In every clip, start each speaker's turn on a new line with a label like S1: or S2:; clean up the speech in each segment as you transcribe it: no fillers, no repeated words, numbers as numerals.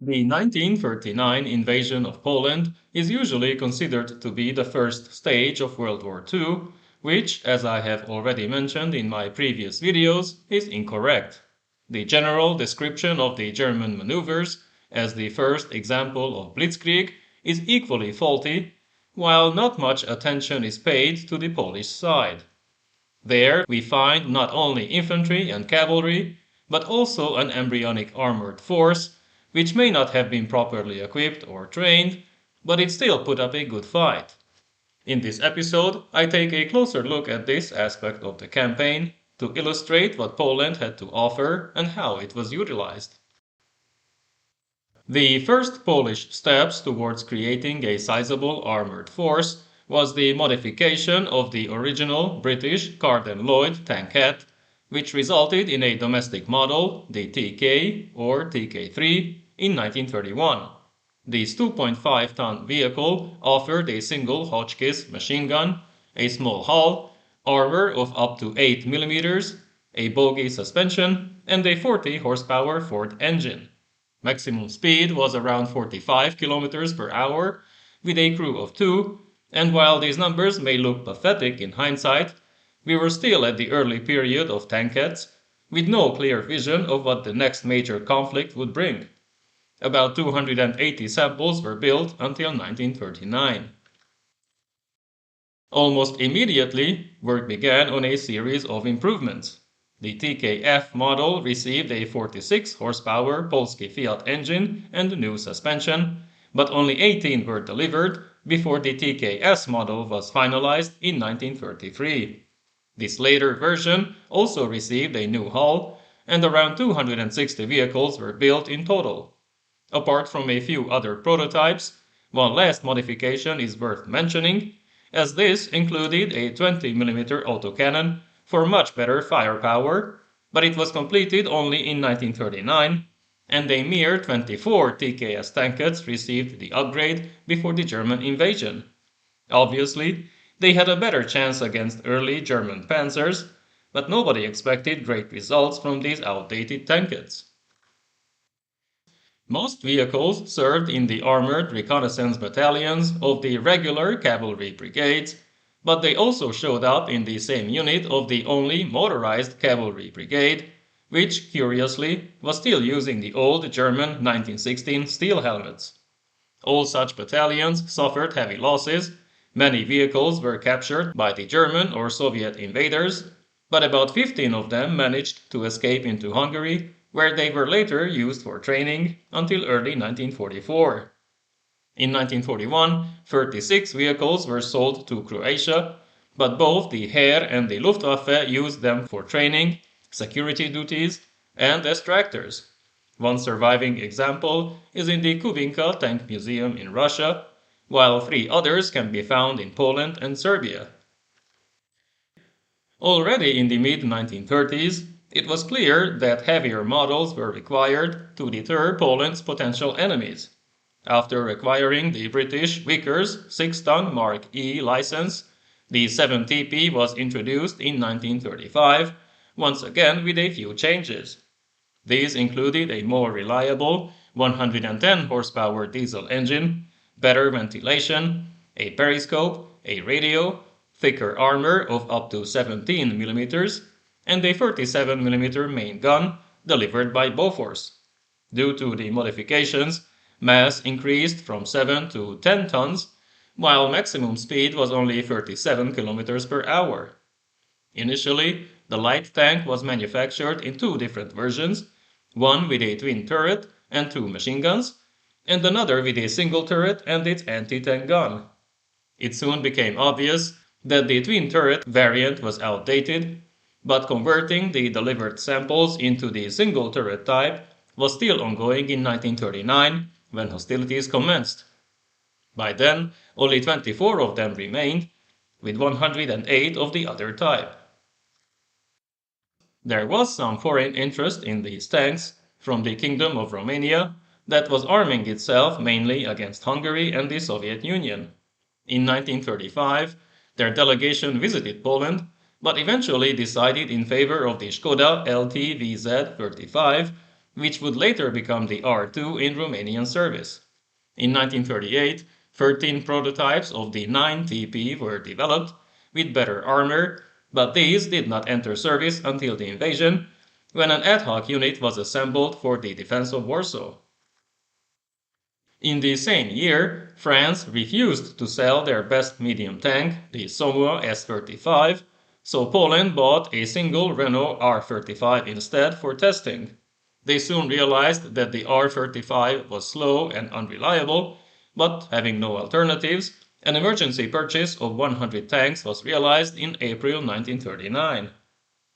S1: The 1939 invasion of Poland is usually considered to be the first stage of World War II, which, as I have already mentioned in my previous videos, is incorrect. The general description of the German maneuvers as the first example of blitzkrieg is equally faulty, while not much attention is paid to the Polish side. There we find not only infantry and cavalry, but also an embryonic armored force, which may not have been properly equipped or trained, but it still put up a good fight. In this episode, I take a closer look at this aspect of the campaign to illustrate what Poland had to offer and how it was utilized. The first Polish steps towards creating a sizable armored force was the modification of the original British Card-and-Lloyd tankette, which resulted in a domestic model, the TK or TK3, in 1931. This 2.5-ton vehicle offered a single Hotchkiss machine gun, a small hull, armor of up to 8 mm, a bogie suspension, and a 40 horsepower Ford engine. Maximum speed was around 45 kilometers per hour, with a crew of two, and while these numbers may look pathetic in hindsight, we were still at the early period of tankettes, with no clear vision of what the next major conflict would bring. About 280 samples were built until 1939. Almost immediately, work began on a series of improvements. The TKF model received a 46 horsepower Polski Fiat engine and new suspension, but only 18 were delivered before the TKS model was finalized in 1933. This later version also received a new hull, and around 260 vehicles were built in total. Apart from a few other prototypes, one last modification is worth mentioning, as this included a 20 mm autocannon for much better firepower, but it was completed only in 1939, and a mere 24 TKS tankettes received the upgrade before the German invasion. Obviously, they had a better chance against early German panzers, but nobody expected great results from these outdated tankettes. Most vehicles served in the armored reconnaissance battalions of the regular cavalry brigades, but they also showed up in the same unit of the only motorized cavalry brigade, which, curiously, was still using the old German 1916 steel helmets. All such battalions suffered heavy losses, many vehicles were captured by the German or Soviet invaders, but about 15 of them managed to escape into Hungary, where they were later used for training until early 1944. In 1941, 36 vehicles were sold to Croatia, but both the Heer and the Luftwaffe used them for training, security duties, and as tractors. One surviving example is in the Kubinka Tank Museum in Russia, while 3 others can be found in Poland and Serbia. Already in the mid-1930s, it was clear that heavier models were required to deter Poland's potential enemies. After acquiring the British Vickers 6-ton Mark E license, the 7TP was introduced in 1935, once again with a few changes. These included a more reliable 110 horsepower diesel engine, better ventilation, a periscope, a radio, thicker armor of up to 17 mm, and a 37 mm main gun delivered by Bofors. Due to the modifications, mass increased from 7 to 10 tons, while maximum speed was only 37 kilometers per hour. Initially, the light tank was manufactured in 2 different versions, one with a twin turret and 2 machine guns, and another with a single turret and its anti-tank gun. It soon became obvious that the twin turret variant was outdated, but converting the delivered samples into the single turret type was still ongoing in 1939 when hostilities commenced. By then, only 24 of them remained, with 108 of the other type. There was some foreign interest in these tanks from the Kingdom of Romania that was arming itself mainly against Hungary and the Soviet Union. In 1935, their delegation visited Poland, but eventually decided in favor of the Skoda LTVZ-35, which would later become the R2 in Romanian service. In 1938, 13 prototypes of the 9TP were developed with better armor, but these did not enter service until the invasion, when an ad hoc unit was assembled for the defense of Warsaw. In the same year, France refused to sell their best medium tank, the Saumur S-35, so Poland bought a single Renault R-35 instead for testing. They soon realized that the R-35 was slow and unreliable, but having no alternatives, an emergency purchase of 100 tanks was realized in April 1939.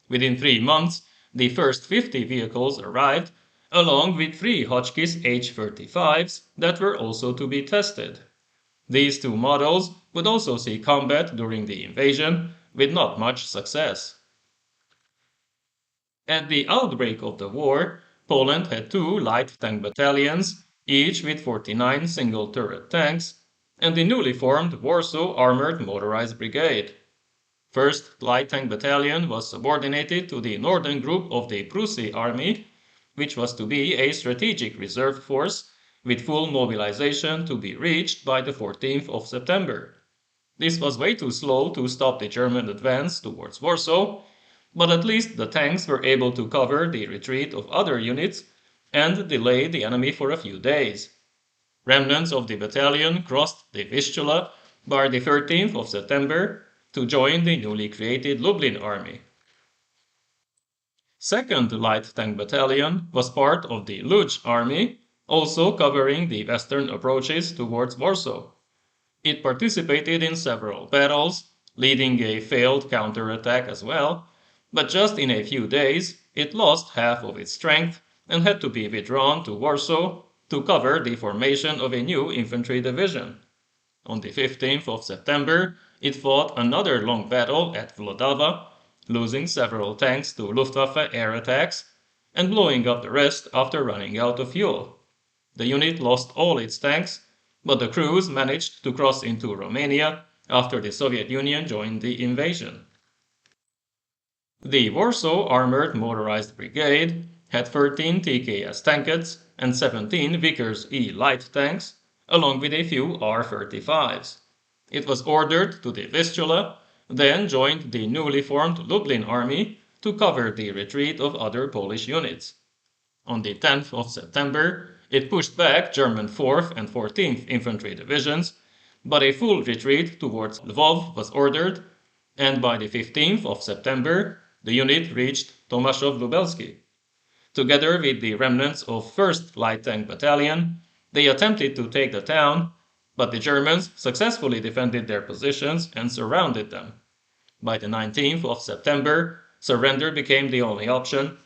S1: Within 3 months, the first 50 vehicles arrived, along with 3 Hotchkiss H-35s that were also to be tested. These two models would also see combat during the invasion, with not much success. At the outbreak of the war, Poland had 2 light tank battalions, each with 49 single-turret tanks, and the newly formed Warsaw Armored Motorized Brigade. 1st Light Tank Battalion was subordinated to the northern group of the Prusy Army, which was to be a strategic reserve force with full mobilization to be reached by the 14th of September. This was way too slow to stop the German advance towards Warsaw, but at least the tanks were able to cover the retreat of other units and delay the enemy for a few days. Remnants of the battalion crossed the Vistula by the 13th of September to join the newly created Lublin Army. 2nd Light Tank Battalion was part of the Lodz Army, also covering the western approaches towards Warsaw. It participated in several battles, leading a failed counterattack as well, but just in a few days it lost half of its strength and had to be withdrawn to Warsaw to cover the formation of a new infantry division. On the 15th of September, it fought another long battle at Vlodava, losing several tanks to Luftwaffe air attacks and blowing up the rest after running out of fuel. The unit lost all its tanks, but the crews managed to cross into Romania after the Soviet Union joined the invasion. The Warsaw Armored Motorized Brigade had 13 TKS tankettes and 17 Vickers E light tanks, along with a few R-35s. It was ordered to the Vistula, then joined the newly formed Lublin Army to cover the retreat of other Polish units. On the 10th of September, it pushed back German 4th and 14th Infantry Divisions, but a full retreat towards Lvov was ordered, and by the 15th of September, the unit reached Tomaszów-Lubelski. Together with the remnants of 1st Light Tank Battalion, they attempted to take the town, but the Germans successfully defended their positions and surrounded them. By the 19th of September, surrender became the only option,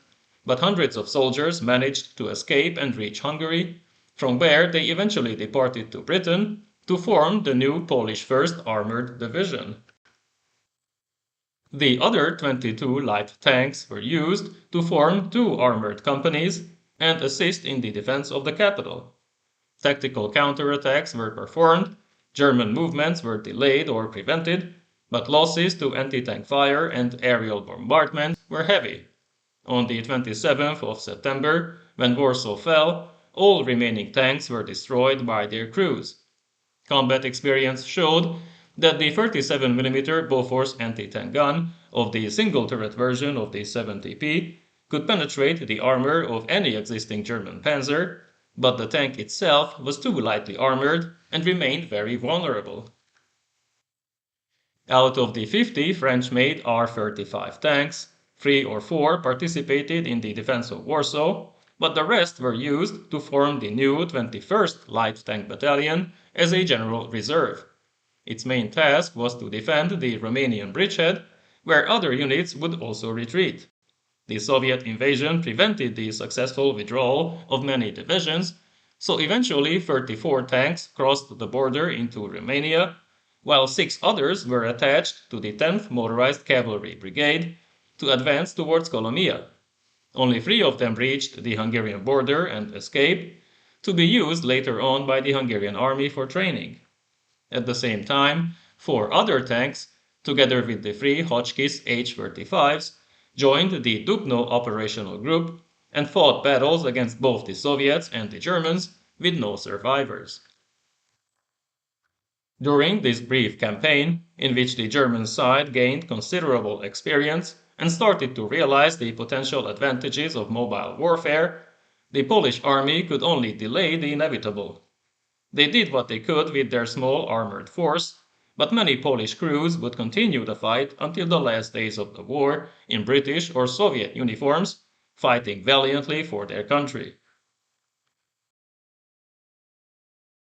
S1: but hundreds of soldiers managed to escape and reach Hungary, from where they eventually departed to Britain to form the new Polish 1st Armored Division. The other 22 light tanks were used to form 2 armored companies and assist in the defense of the capital. Tactical counterattacks were performed, German movements were delayed or prevented, but losses to anti-tank fire and aerial bombardment were heavy. On the 27th of September, when Warsaw fell, all remaining tanks were destroyed by their crews. Combat experience showed that the 37mm Bofors anti-tank gun of the single-turret version of the 70P could penetrate the armor of any existing German panzer, but the tank itself was too lightly armored and remained very vulnerable. Out of the 50 French-made R-35 tanks, 3 or 4 participated in the defense of Warsaw, but the rest were used to form the new 21st Light Tank Battalion as a general reserve. Its main task was to defend the Romanian bridgehead, where other units would also retreat. The Soviet invasion prevented the successful withdrawal of many divisions, so eventually 34 tanks crossed the border into Romania, while 6 others were attached to the 10th Motorized Cavalry Brigade to advance towards Kolomia. Only 3 of them reached the Hungarian border and escaped, to be used later on by the Hungarian army for training. At the same time, 4 other tanks, together with the 3 Hotchkiss H-35s, joined the Dubno operational group and fought battles against both the Soviets and the Germans with no survivors. During this brief campaign, in which the German side gained considerable experience and started to realize the potential advantages of mobile warfare, the Polish army could only delay the inevitable. They did what they could with their small armored force, but many Polish crews would continue the fight until the last days of the war in British or Soviet uniforms, fighting valiantly for their country.